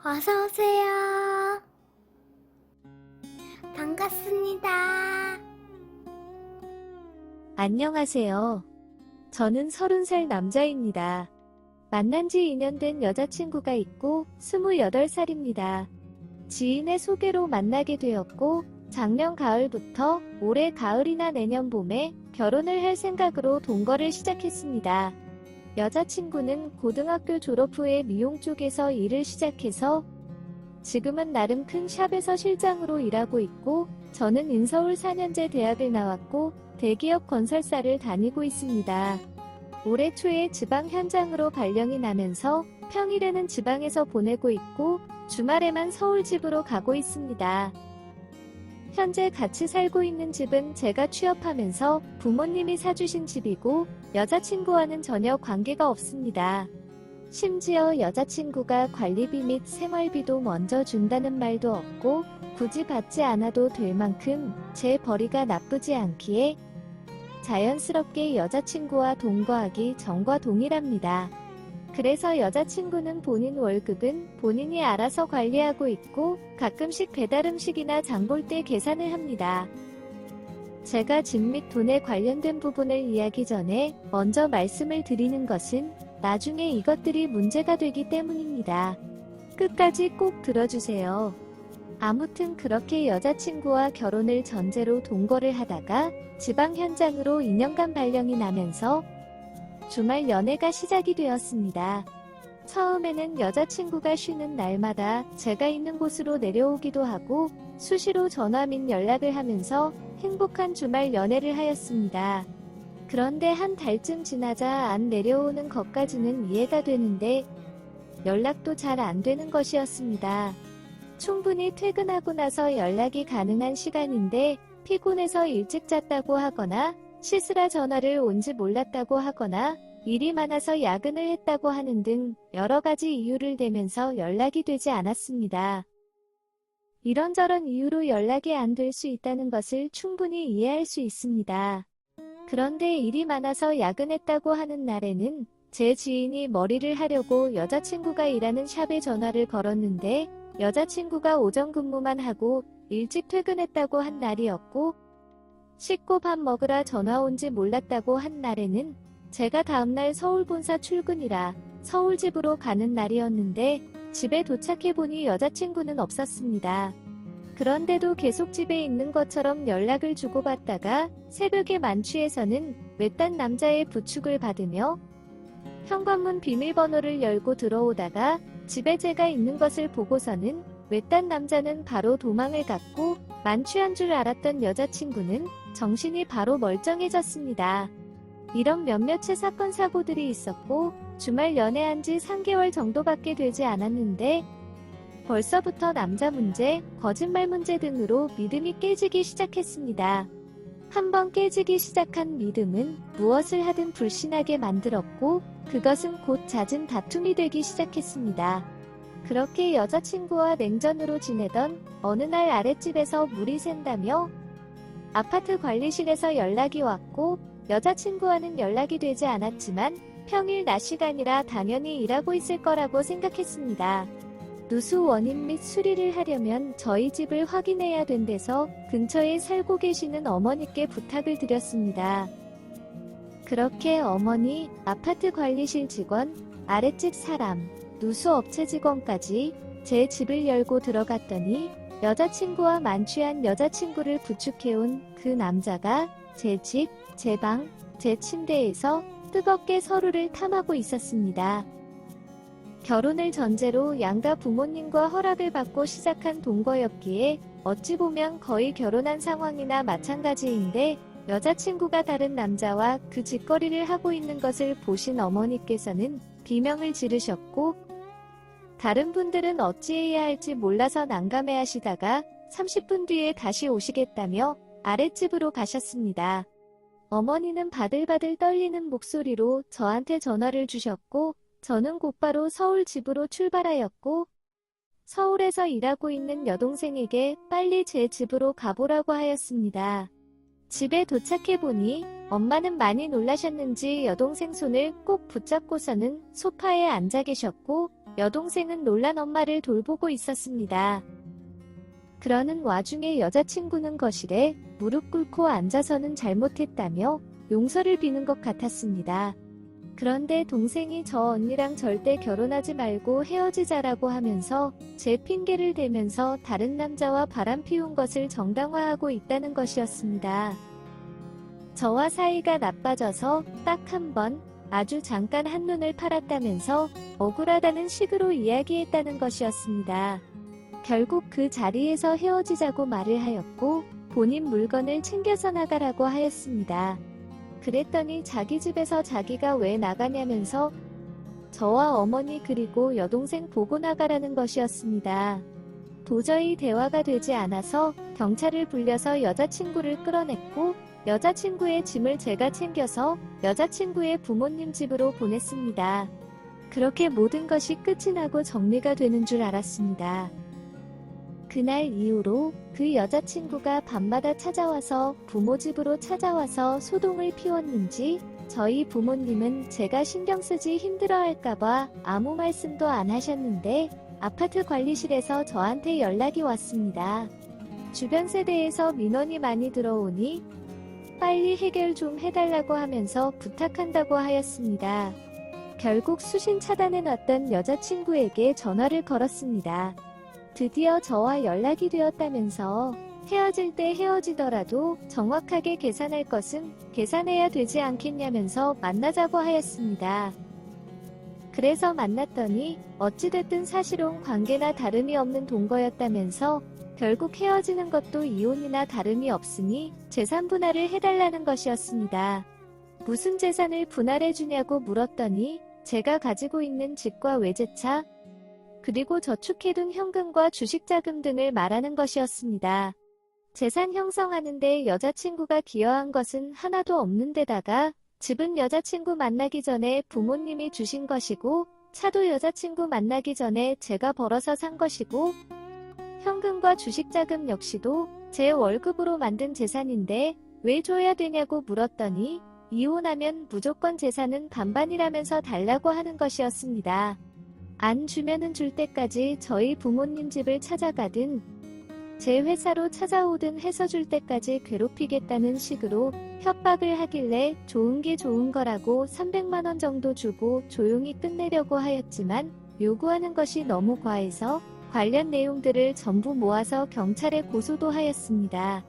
어서오세요. 반갑습니다. 안녕하세요. 저는 30살 남자입니다. 만난 지 2년 된 여자친구가 있고 28살입니다. 지인의 소개로 만나게 되었고 작년 가을부터 올해 가을이나 내년 봄에 결혼을 할 생각으로 동거를 시작했습니다. 여자친구는 고등학교 졸업 후에 미용 쪽에서 일을 시작해서 지금은 나름 큰 샵에서 실장으로 일하고 있고 저는 인서울 4년제 대학을 나왔고 대기업 건설사를 다니고 있습니다. 올해 초에 지방 현장으로 발령이 나면서 평일에는 지방에서 보내고 있고 주말에만 서울 집으로 가고 있습니다. 현재 같이 살고 있는 집은 제가 취업하면서 부모님이 사주신 집이고 여자친구와는 전혀 관계가 없습니다. 심지어 여자친구가 관리비 및 생활비도 먼저 준다는 말도 없고 굳이 받지 않아도 될 만큼 제 벌이가 나쁘지 않기에 자연스럽게 여자친구와 동거하기 전과 동일합니다. 그래서 여자친구는 본인 월급은 본인이 알아서 관리하고 있고 가끔씩 배달음식이나 장볼 때 계산을 합니다. 제가 집 및 돈에 관련된 부분을 이야기 전에 먼저 말씀을 드리는 것은 나중에 이것들이 문제가 되기 때문입니다. 끝까지 꼭 들어주세요. 아무튼 그렇게 여자친구와 결혼을 전제로 동거를 하다가 지방 현장으로 2년간 발령이 나면서 주말 연애가 시작이 되었습니다. 처음에는 여자친구가 쉬는 날마다 제가 있는 곳으로 내려오기도 하고 수시로 전화 및 연락을 하면서 행복한 주말 연애를 하였습니다. 그런데 한 달쯤 지나자 안 내려오는 것까지는 이해가 되는데 연락도 잘 안 되는 것이었습니다. 충분히 퇴근하고 나서 연락이 가능한 시간인데 피곤해서 일찍 잤다고 하거나 씻으라 전화를 온지 몰랐다고 하거나 일이 많아서 야근을 했다고 하는 등 여러 가지 이유를 대면서 연락이 되지 않았습니다. 이런저런 이유로 연락이 안 될 수 있다는 것을 충분히 이해할 수 있습니다. 그런데 일이 많아서 야근했다고 하는 날에는 제 지인이 머리를 하려고 여자친구가 일하는 샵에 전화를 걸었는데 여자친구가 오전 근무만 하고 일찍 퇴근했다고 한 날이었고 씻고 밥 먹으라 전화 온지 몰랐다고 한 날에는 제가 다음날 서울 본사 출근이라 서울 집으로 가는 날이었는데 집에 도착해보니 여자친구는 없었습니다. 그런데도 계속 집에 있는 것처럼 연락을 주고받다가 새벽에 만취해서는 외딴 남자의 부축을 받으며 현관문 비밀번호를 열고 들어오다가 집에 제가 있는 것을 보고서는 외딴 남자는 바로 도망을 갔고 만취한 줄 알았던 여자친구는 정신이 바로 멀쩡해졌습니다. 이런 몇몇의 사건 사고들이 있었고 주말 연애한 지 3개월 정도밖에 되지 않았는데 벌써부터 남자 문제, 거짓말 문제 등으로 믿음이 깨지기 시작했습니다. 한번 깨지기 시작한 믿음은 무엇을 하든 불신하게 만들었고 그것은 곧 잦은 다툼이 되기 시작했습니다. 그렇게 여자친구와 냉전으로 지내던 어느 날 아랫집에서 물이 샌다며 아파트 관리실에서 연락이 왔고 여자친구와는 연락이 되지 않았지만 평일 낮 시간이라 당연히 일하고 있을 거라고 생각했습니다. 누수 원인 및 수리를 하려면 저희 집을 확인해야 된대서 근처에 살고 계시는 어머니께 부탁을 드렸습니다. 그렇게 어머니, 아파트 관리실 직원, 아랫집 사람, 누수업체 직원까지 제 집을 열고 들어갔더니 여자친구와 만취한 여자친구를 부축해온 그 남자가 제 집, 제 방, 제 침대에서 뜨겁게 서로를 탐하고 있었습니다. 결혼을 전제로 양가 부모님과 허락을 받고 시작한 동거였기에 어찌 보면 거의 결혼한 상황이나 마찬가지인데 여자친구가 다른 남자와 그 짓거리를 하고 있는 것을 보신 어머니께서는 비명을 지르셨고 다른 분들은 어찌해야 할지 몰라서 난감해하시다가 30분 뒤에 다시 오시겠다며 아랫집으로 가셨습니다. 어머니는 바들바들 떨리는 목소리로 저한테 전화를 주셨고 저는 곧바로 서울 집으로 출발하였고 서울에서 일하고 있는 여동생에게 빨리 제 집으로 가보라고 하였습니다. 집에 도착해보니 엄마는 많이 놀라셨는지 여동생 손을 꼭 붙잡고서는 소파에 앉아 계셨고 여동생은 놀란 엄마를 돌보고 있었습니다. 그러는 와중에 여자친구는 거실에 무릎 꿇고 앉아서는 잘못했다며 용서를 비는 것 같았습니다. 그런데 동생이 저 언니랑 절대 결혼하지 말고 헤어지자라고 하면서 제 핑계를 대면서 다른 남자와 바람 피운 것을 정당화하고 있다는 것이었습니다. 저와 사이가 나빠져서 딱 한 번, 아주 잠깐 한눈을 팔았다면서 억울하다는 식으로 이야기했다는 것이었습니다. 결국 그 자리에서 헤어지자고 말을 하였고 본인 물건을 챙겨서 나가라고 하였습니다. 그랬더니 자기 집에서 자기가 왜 나가냐면서 저와 어머니 그리고 여동생 보고 나가라는 것이었습니다. 도저히 대화가 되지 않아서 경찰을 불려서 여자친구를 끌어냈고 여자친구의 짐을 제가 챙겨서 여자친구의 부모님 집으로 보냈습니다. 그렇게 모든 것이 끝이 나고 정리가 되는 줄 알았습니다. 그날 이후로 그 여자친구가 밤마다 찾아와서 부모 집으로 찾아와서 소동을 피웠는지 저희 부모님은 제가 신경 쓰지 힘들어할까봐 아무 말씀도 안 하셨는데 아파트 관리실에서 저한테 연락이 왔습니다. 주변 세대에서 민원이 많이 들어오니 빨리 해결 좀 해달라고 하면서 부탁한다고 하였습니다. 결국 수신 차단해놨던 여자친구에게 전화를 걸었습니다. 드디어 저와 연락이 되었다면서 헤어질 때 헤어지더라도 정확하게 계산할 것은 계산해야 되지 않겠냐면서 만나자고 하였습니다. 그래서 만났더니 어찌됐든 사실혼 관계나 다름이 없는 동거였다면서 결국 헤어지는 것도 이혼이나 다름이 없으니 재산 분할을 해달라는 것이었습니다. 무슨 재산을 분할해주냐고 물었더니 제가 가지고 있는 집과 외제차, 그리고 저축해둔 현금과 주식자금 등을 말하는 것이었습니다. 재산 형성하는데 여자친구가 기여한 것은 하나도 없는 데다가 집은 여자친구 만나기 전에 부모님이 주신 것이고 차도 여자친구 만나기 전에 제가 벌어서 산 것이고 현금과 주식자금 역시도 제 월급으로 만든 재산인데 왜 줘야 되냐고 물었더니 이혼하면 무조건 재산은 반반이라면서 달라고 하는 것이었습니다. 안 주면은 줄 때까지 저희 부모님 집을 찾아가든 제 회사로 찾아오든 해서 줄 때까지 괴롭히겠다는 식으로 협박을 하길래 좋은 게 좋은 거라고 300만 원 정도 주고 조용히 끝내려고 하였지만 요구하는 것이 너무 과해서 관련 내용들을 전부 모아서 경찰에 고소도 하였습니다.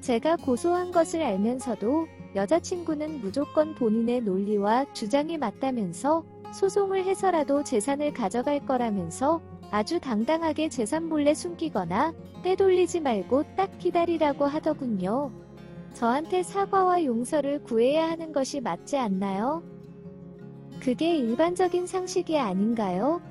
제가 고소한 것을 알면서도 여자친구는 무조건 본인의 논리와 주장이 맞다면서 소송을 해서라도 재산을 가져갈 거라면서 아주 당당하게 재산 몰래 숨기거나 빼돌리지 말고 딱 기다리라고 하더군요. 저한테 사과와 용서를 구해야 하는 것이 맞지 않나요? 그게 일반적인 상식이 아닌가요?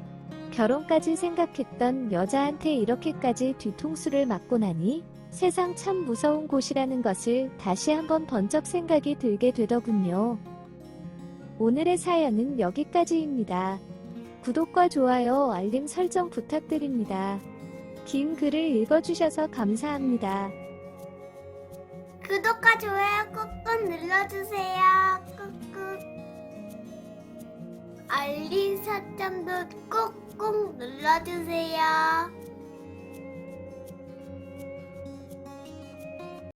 결혼까지 생각했던 여자한테 이렇게까지 뒤통수를 맞고 나니 세상 참 무서운 곳이라는 것을 다시 한번 번쩍 생각이 들게 되더군요. 오늘의 사연은 여기까지입니다. 구독과 좋아요, 알림 설정 부탁드립니다. 긴 글을 읽어주셔서 감사합니다. 구독과 좋아요 꾹꾹 눌러주세요. 꾹꾹. 알림 설정도 꾹꾹 눌러주세요.